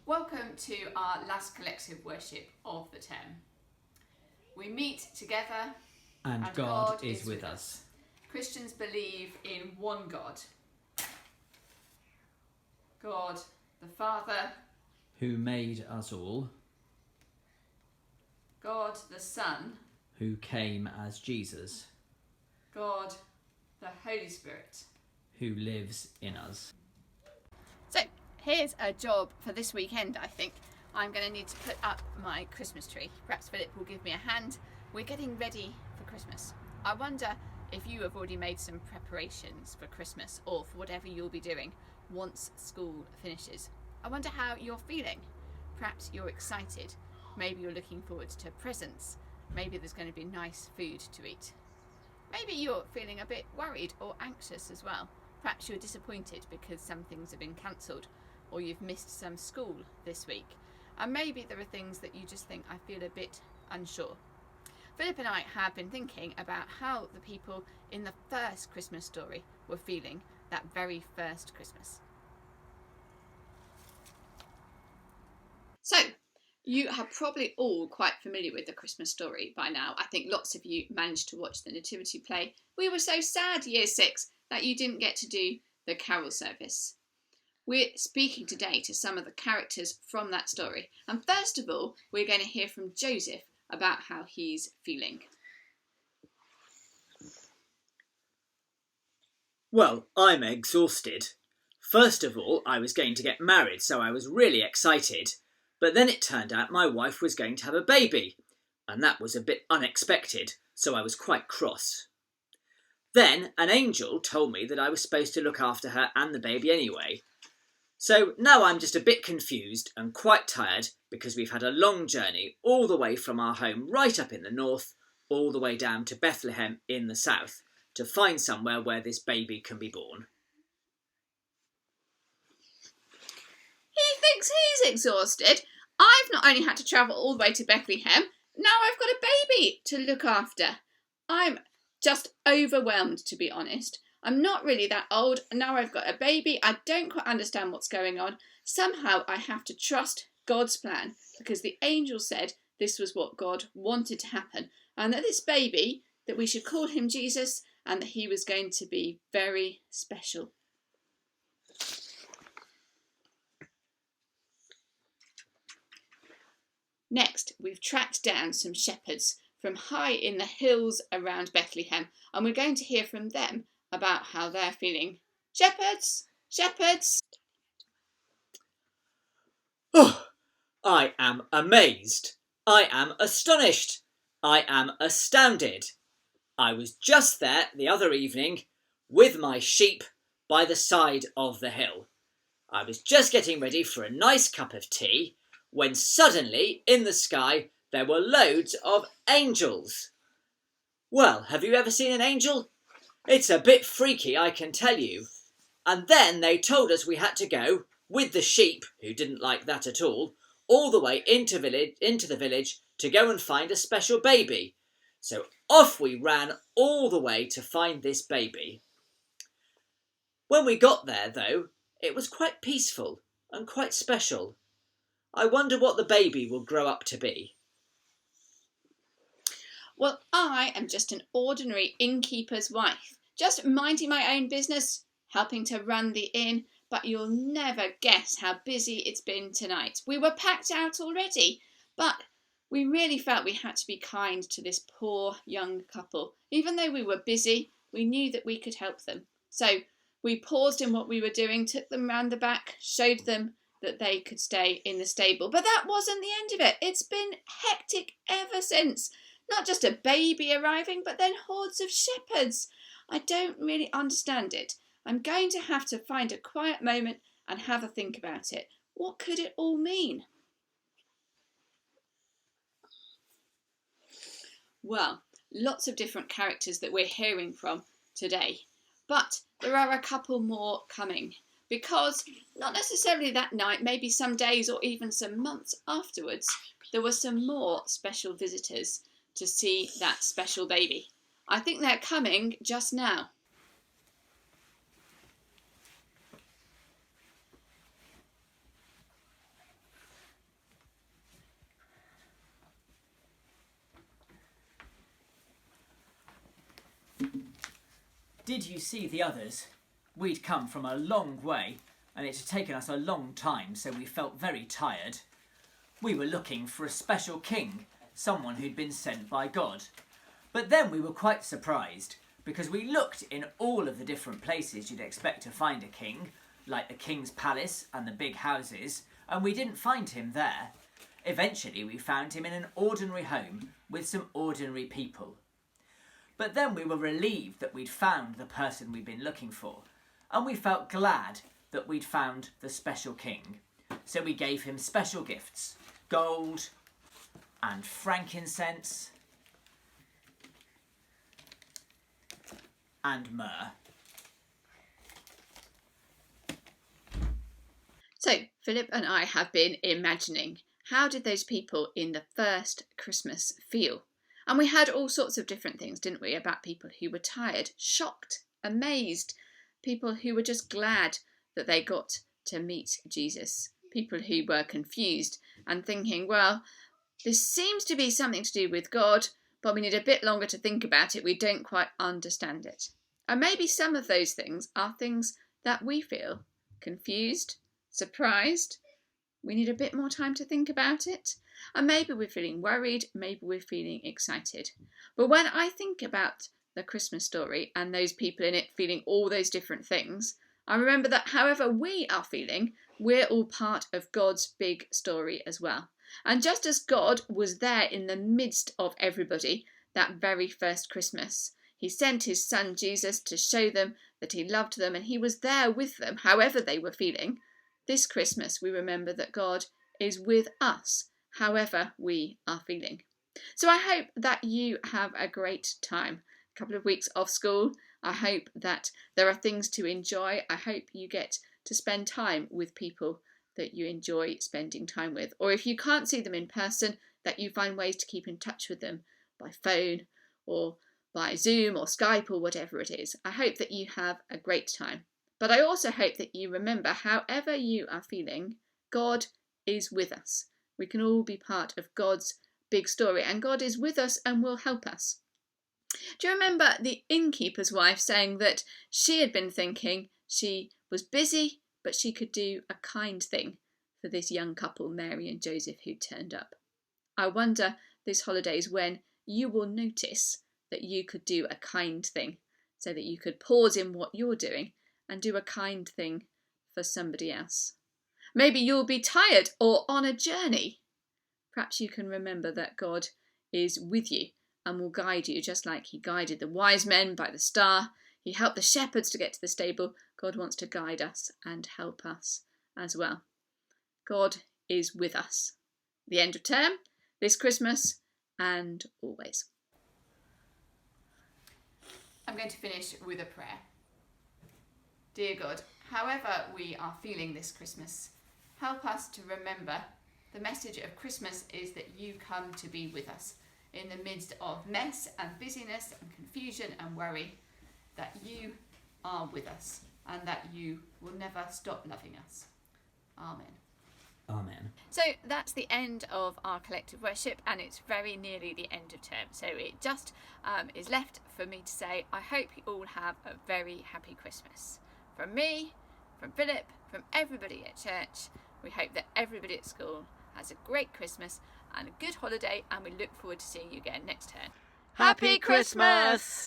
Welcome to our last collective worship of the term. We meet together and God is with us. Christians believe in one God. God the Father, who made us all. God the Son, who came as Jesus. God the Holy Spirit, who lives in us. So, here's a job for this weekend, I think. I'm going to need to put up my Christmas tree. Perhaps Philip will give me a hand. We're getting ready for Christmas. I wonder if you have already made some preparations for Christmas or for whatever you'll be doing once school finishes. I wonder how you're feeling. Perhaps you're excited. Maybe you're looking forward to presents. Maybe there's going to be nice food to eat. Maybe you're feeling a bit worried or anxious as well. Perhaps you're disappointed because some things have been cancelled or you've missed some school this week. And maybe there are things that you just think, I feel a bit unsure. Philip and I have been thinking about how the people in the first Christmas story were feeling that very first Christmas. So, you are probably all quite familiar with the Christmas story by now. I think lots of you managed to watch the Nativity play. We were so sad, Year 6, that you didn't get to do the carol service. We're speaking today to some of the characters from that story. And first of all, we're going to hear from Joseph about how he's feeling. Well, I'm exhausted. First of all, I was going to get married, so I was really excited. But then it turned out my wife was going to have a baby, and that was a bit unexpected, so I was quite cross. Then an angel told me that I was supposed to look after her and the baby anyway. So now I'm just a bit confused and quite tired because we've had a long journey all the way from our home right up in the north, all the way down to Bethlehem in the south, to find somewhere where this baby can be born. He thinks he's exhausted. I've not only had to travel all the way to Bethlehem, now I've got a baby to look after. I'm just overwhelmed, to be honest. I'm not really that old, and now I've got a baby. I don't quite understand what's going on. Somehow I have to trust God's plan, because the angel said this was what God wanted to happen, and that this baby, that we should call him Jesus, and that he was going to be very special. Next, we've tracked down some shepherds from high in the hills around Bethlehem, and we're going to hear from them about how they're feeling. Shepherds! Shepherds! Oh, I am amazed. I am astonished. I am astounded. I was just there the other evening with my sheep by the side of the hill. I was just getting ready for a nice cup of tea when suddenly in the sky there were loads of angels. Well, have you ever seen an angel? It's a bit freaky, I can tell you. And then they told us we had to go, with the sheep, who didn't like that at all the way into the village to go and find a special baby. So off we ran all the way to find this baby. When we got there, though, it was quite peaceful and quite special. I wonder what the baby will grow up to be. Well, I am just an ordinary innkeeper's wife, just minding my own business, helping to run the inn, but you'll never guess how busy it's been tonight. We were packed out already, but we really felt we had to be kind to this poor young couple. Even though we were busy, we knew that we could help them. So we paused in what we were doing, took them round the back, showed them that they could stay in the stable. But that wasn't the end of it. It's been hectic ever since. Not just a baby arriving, but then hordes of shepherds. I don't really understand it. I'm going to have to find a quiet moment and have a think about it. What could it all mean? Well, lots of different characters that we're hearing from today. But there are a couple more coming. Because not necessarily that night, maybe some days or even some months afterwards, there were some more special visitors to see that special baby. I think they're coming just now. Did you see the others? We'd come from a long way, and it had taken us a long time, so we felt very tired. We were looking for a special king, someone who'd been sent by God. But then we were quite surprised, because we looked in all of the different places you'd expect to find a king, like the king's palace and the big houses, and we didn't find him there. Eventually we found him in an ordinary home with some ordinary people. But then we were relieved that we'd found the person we'd been looking for, and we felt glad that we'd found the special king. So we gave him special gifts, gold and frankincense and myrrh. So, Philip and I have been imagining, how did those people in the first Christmas feel? And we had all sorts of different things, didn't we, about people who were tired, shocked, amazed, people who were just glad that they got to meet Jesus, people who were confused and thinking, well, this seems to be something to do with God, but we need a bit longer to think about it. We don't quite understand it. And maybe some of those things are things that we feel confused, surprised. We need a bit more time to think about it. And maybe we're feeling worried, maybe we're feeling excited. But when I think about the Christmas story and those people in it feeling all those different things, I remember that however we are feeling, we're all part of God's big story as well. And just as God was there in the midst of everybody that very first Christmas, he sent his son Jesus to show them that he loved them, and he was there with them however they were feeling. This Christmas we remember that God is with us however we are feeling. So I hope that you have a great time. A couple of weeks off school. I hope that there are things to enjoy. I hope you get to spend time with people that you enjoy spending time with. Or if you can't see them in person, that you find ways to keep in touch with them by phone or by Zoom or Skype or whatever it is. I hope that you have a great time. But I also hope that you remember, however you are feeling, God is with us. We can all be part of God's big story, and God is with us and will help us. Do you remember the innkeeper's wife saying that she had been thinking she was busy, but she could do a kind thing for this young couple, Mary and Joseph, who turned up? I wonder this holidays when you will notice that you could do a kind thing, so that you could pause in what you're doing and do a kind thing for somebody else. Maybe you'll be tired or on a journey. Perhaps you can remember that God is with you and will guide you, just like he guided the wise men by the star. He helped the shepherds to get to the stable. God wants to guide us and help us as well. God is with us. The end of term, this Christmas, and always. I'm going to finish with a prayer. Dear God, however we are feeling this Christmas, help us to remember the message of Christmas is that you come to be with us in the midst of mess and busyness and confusion and worry, that you are with us and that you will never stop loving us. Amen. Amen. So that's the end of our collective worship, and it's very nearly the end of term. So it just is left for me to say, I hope you all have a very happy Christmas. From me, from Philip, from everybody at church, we hope that everybody at school has a great Christmas and a good holiday, and we look forward to seeing you again next term. Happy Christmas!